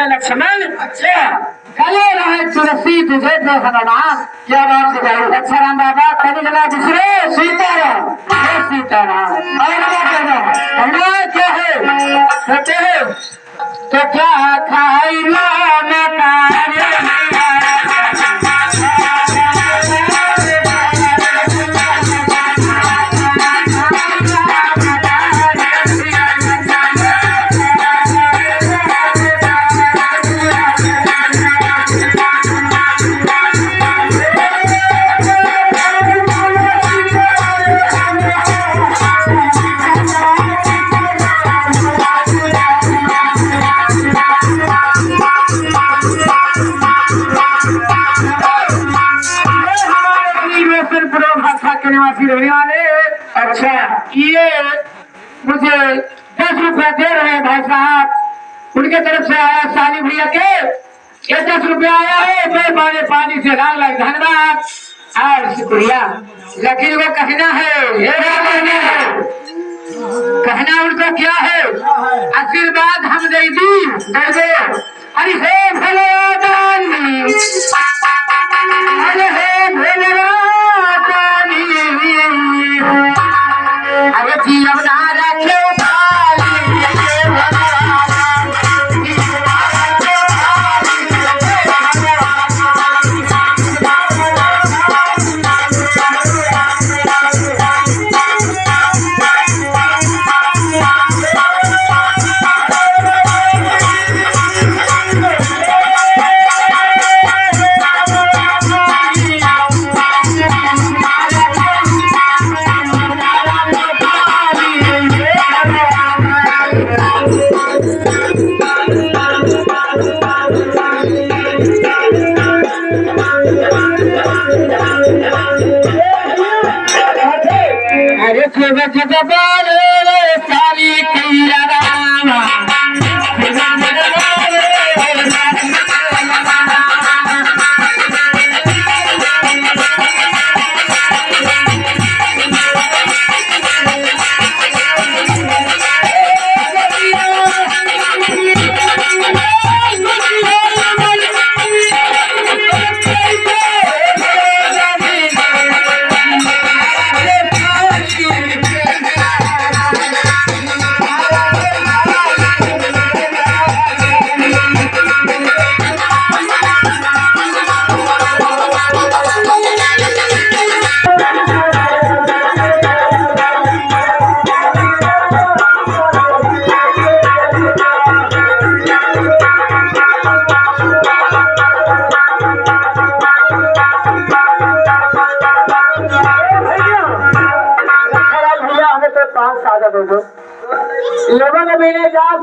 में लक्ष्मण अच्छा कले रहे तुलसी तुझे तो हनुमान क्या बात है भाई अच्छा राम बाबा कभी लगा दूसरे सीताराम सीताराम और क्या कहना है क्या है कहते हैं तो क्या खाई मैं कार्य रहने वाले। अच्छा ये मुझे 10 रुपया दे रहे हैं भाई साहब उनके तरफ से आया साली भैया के ये 10 रुपया आया है मैं बारे पानी से लाल लाल धन्यवाद और शुक्रिया लेकिन वो कहना है कहना उनका क्या है आशीर्वाद हम दे दी अरे हे भले अरे हे भले अरे जी अब ना रखे साली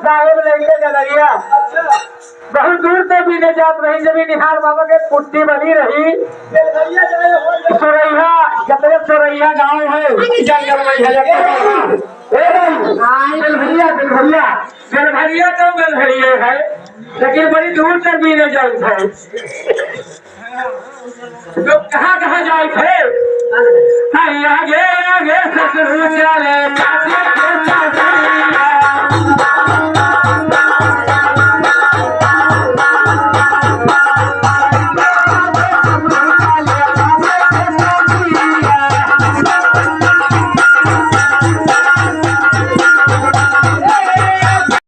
साहेब लेके गलरिया बहुत दूर से भी नहीं जात रही जब निहार बाबा के कुट्टी बनी रही सोरैया जतरे सोरैया गाँव है बेलभरिया तो बेलभरिया है लेकिन बड़ी दूर तक भी नहीं जाए थे तो कहाँ कहाँ जाए थे आगे आगे ससुर चले